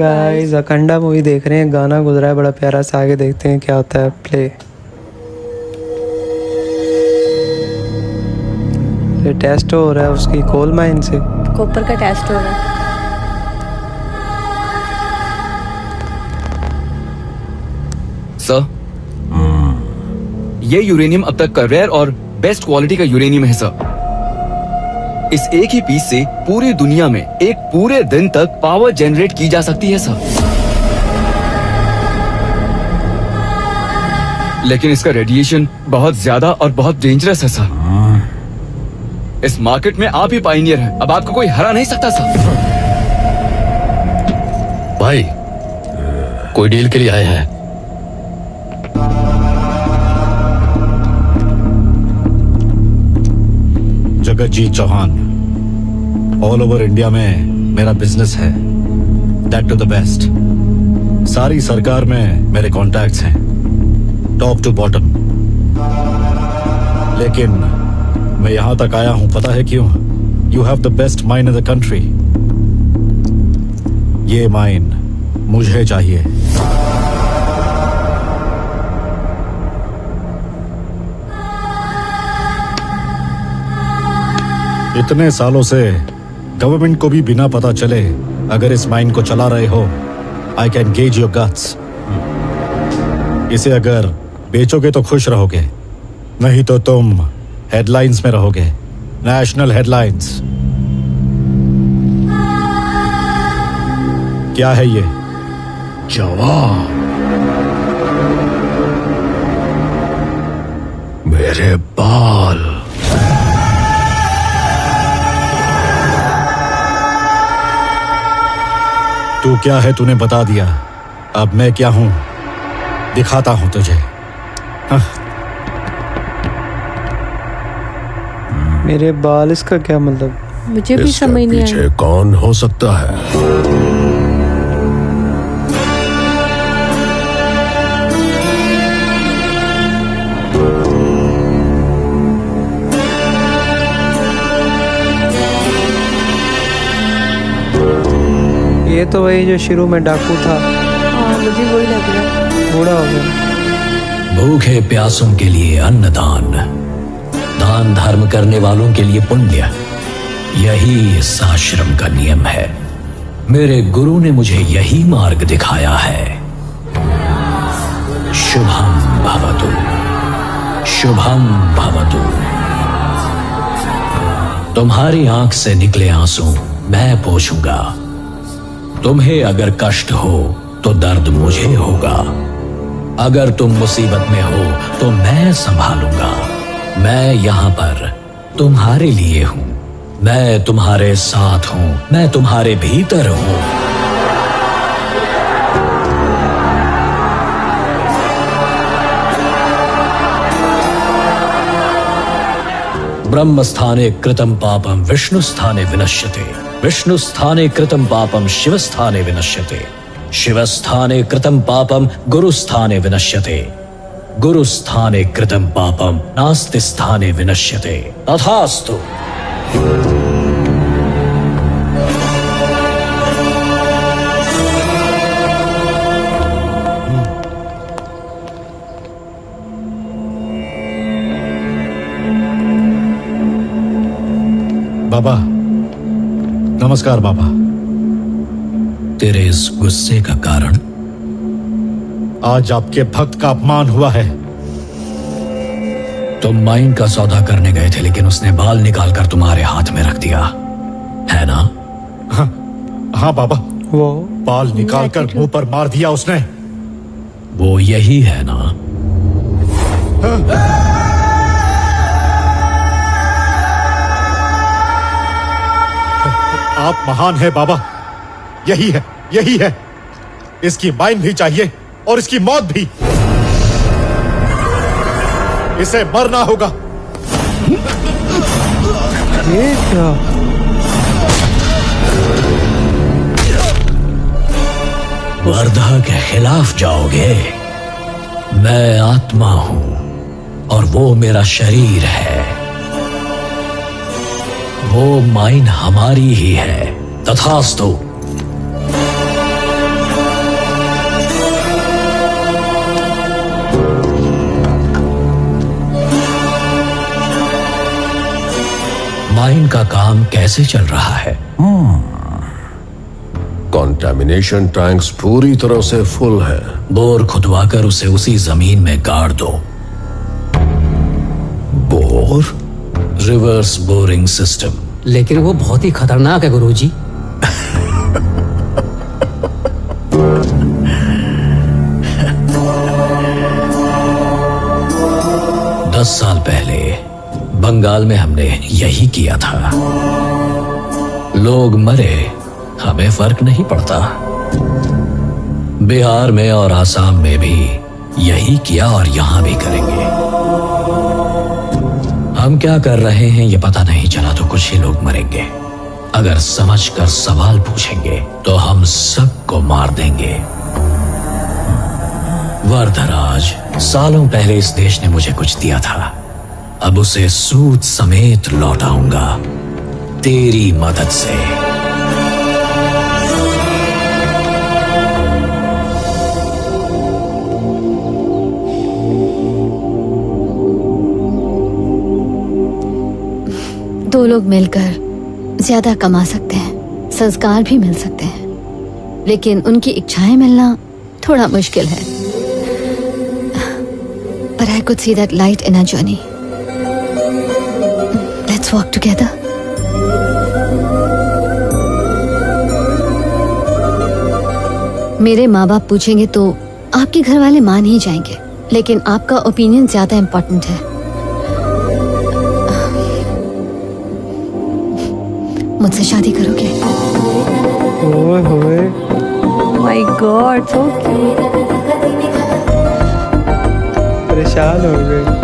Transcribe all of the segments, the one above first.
Guys Akhanda movie देख रहे हैं, गाना गुजरा है बड़ा प्यारा सा, आगे देखते हैं क्या होता है। प्ले। ये टेस्ट हो रहा है उसकी कोल माइन से, कॉपर का टेस्ट हो रहा है। सर, ये यूरेनियम अब तक का रेयर और बेस्ट क्वालिटी का यूरेनियम है सर। इस एक ही पीस से पूरी दुनिया में एक पूरे दिन तक पावर जनरेट की जा सकती है सर। लेकिन इसका रेडिएशन बहुत ज्यादा और बहुत डेंजरस है सर। इस मार्केट में आप ही पायनियर हैं, अब आपको कोई हरा नहीं सकता सर। भाई, कोई डील के लिए आए हैं? Jagatjit Chauhan, all over India में मेरा बिजनेस है, दैट टू द बेस्ट। सारी सरकार में मेरे कॉन्टैक्ट्स हैं, टॉप टू बॉटम। लेकिन मैं यहां तक आया हूं, पता है क्यों? You have the best mine in the country. ये माइन मुझे चाहिए। इतने सालों से गवर्नमेंट को भी बिना पता चले अगर इस माइन को चला रहे हो, I can gauge your guts. इसे अगर बेचोगे तो खुश रहोगे, नहीं तो तुम हेडलाइंस में रहोगे, नेशनल हेडलाइंस। क्या है ये? जवाब। मेरे बाल। तू क्या है तूने बता दिया, अब मैं क्या हूं दिखाता हूं तुझे। हाँ। मेरे बाल, इसका क्या मतलब? मुझे भी इसके समझ नहीं पीछे आया। कौन हो सकता है? ये तो वही जो शुरू में डाकू था, हाँ, मुझे वही लग रहा है। बूढ़ा हो गया। भूखे प्यासों के लिए अन्नदान, दान धर्म करने वालों के लिए पुण्य, यही इस आश्रम का नियम है। मेरे गुरु ने मुझे यही मार्ग दिखाया है। शुभम भवतु, शुभम भवतु। तुम्हारी आंख से निकले आंसू मैं पोंछूंगा। तुम्हें अगर कष्ट हो तो दर्द मुझे होगा। अगर तुम मुसीबत में हो तो मैं संभालूंगा। मैं यहाँ पर तुम्हारे लिए हूं, मैं तुम्हारे साथ हूं, मैं तुम्हारे भीतर हूं। ब्रह्म स्थाने कृतं पापम विष्णु स्थाने विनश्यते, विष्णु स्थाने कृतं पापम शिव स्थाने विनश्यते, शिव स्थाने कृतं पापम गुरु स्थाने विनश्यते, गुरु स्थाने कृतं पापम नास्ति स्थाने विनश्यते। तथास्तु। बाबा नमस्कार। बाबा, तेरे इस गुस्से का कारण? आज आपके भक्त का अपमान हुआ है। तुम माइन का सौदा करने गए थे, लेकिन उसने बाल निकालकर तुम्हारे हाथ में रख दिया है ना? हाँ बाबा, वो बाल निकालकर मुंह पर मार दिया उसने। वो यही है ना? आप महान है बाबा, यही है, यही है। इसकी माइन भी चाहिए और इसकी मौत भी। इसे मरना होगा। ये क्या? वर्धा के खिलाफ जाओगे? मैं आत्मा हूं और वो मेरा शरीर है। वो माइन हमारी ही है। तथास्तु। माइन का काम कैसे चल रहा है? कंटामिनेशन टैंक्स पूरी तरह से फुल है। बोर खुदवाकर उसे उसी जमीन में गाड़ दो। बोर? Reverse boring system. लेकिन वो बहुत ही खतरनाक है गुरुजी। 10 साल पहले बंगाल में हमने यही किया था। लोग मरे, हमें फर्क नहीं पड़ता। बिहार में और आसाम में भी यही किया और यहां भी करेंगे। हम क्या कर रहे हैं ये पता नहीं चला तो कुछ ही लोग मरेंगे। अगर समझकर सवाल पूछेंगे तो हम सबको मार देंगे। वरदराज, सालों पहले इस देश ने मुझे कुछ दिया था, अब उसे सूद समेत लौटाऊंगा तेरी मदद से। दो लोग मिलकर ज्यादा कमा सकते हैं, संस्कार भी मिल सकते हैं, लेकिन उनकी इच्छाएं मिलना थोड़ा मुश्किल है। But I could see that light in our journey. Let's walk together. मेरे माँ बाप पूछेंगे तो आपके घर वाले मान ही जाएंगे, लेकिन आपका ओपिनियन ज्यादा इम्पोर्टेंट है। मुझसे शादी करोगे? ओए होए, माय गॉड, सो क्यूट। परेशान हो गए।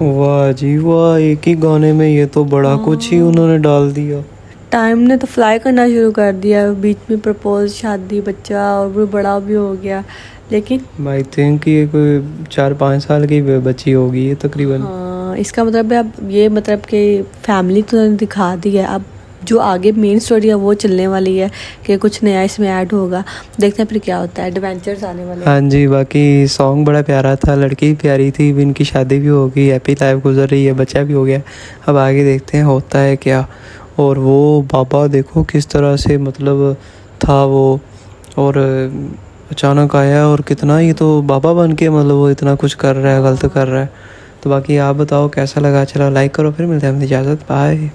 वाह जी वाह, एक ही गाने में ये तो बड़ा कुछ ही उन्होंने डाल दिया। टाइम ने तो फ्लाई करना शुरू कर दिया, बीच में प्रपोज, शादी, बच्चा, और वो बड़ा भी हो गया। लेकिन आई थिंक ये कोई 4-5 साल की बच्ची होगी ये तकरीबन। हाँ, इसका मतलब है अब ये मतलब कि फैमिली तो उन्होंने दिखा दी है, अब जो आगे मेन स्टोरी है वो चलने वाली है कि कुछ नया इसमें ऐड होगा। देखते हैं फिर क्या होता है, एडवेंचर्स आने वाले हैं। हाँ जी, बाकी सॉन्ग बड़ा प्यारा था, लड़की भी प्यारी थी, इनकी शादी भी हो गई, हैप्पी लाइफ गुजर रही है, बच्चा भी हो गया। अब आगे देखते हैं होता है क्या। और वो बाबा देखो किस तरह से मतलब था वो, और अचानक आया और कितना, ये तो बाबा बन के मतलब वो इतना कुछ कर रहा है, गलत कर रहा है। तो बाकी आप बताओ कैसा लगा, चलो लाइक करो, फिर मिलते हैं, इजाज़त, बाय।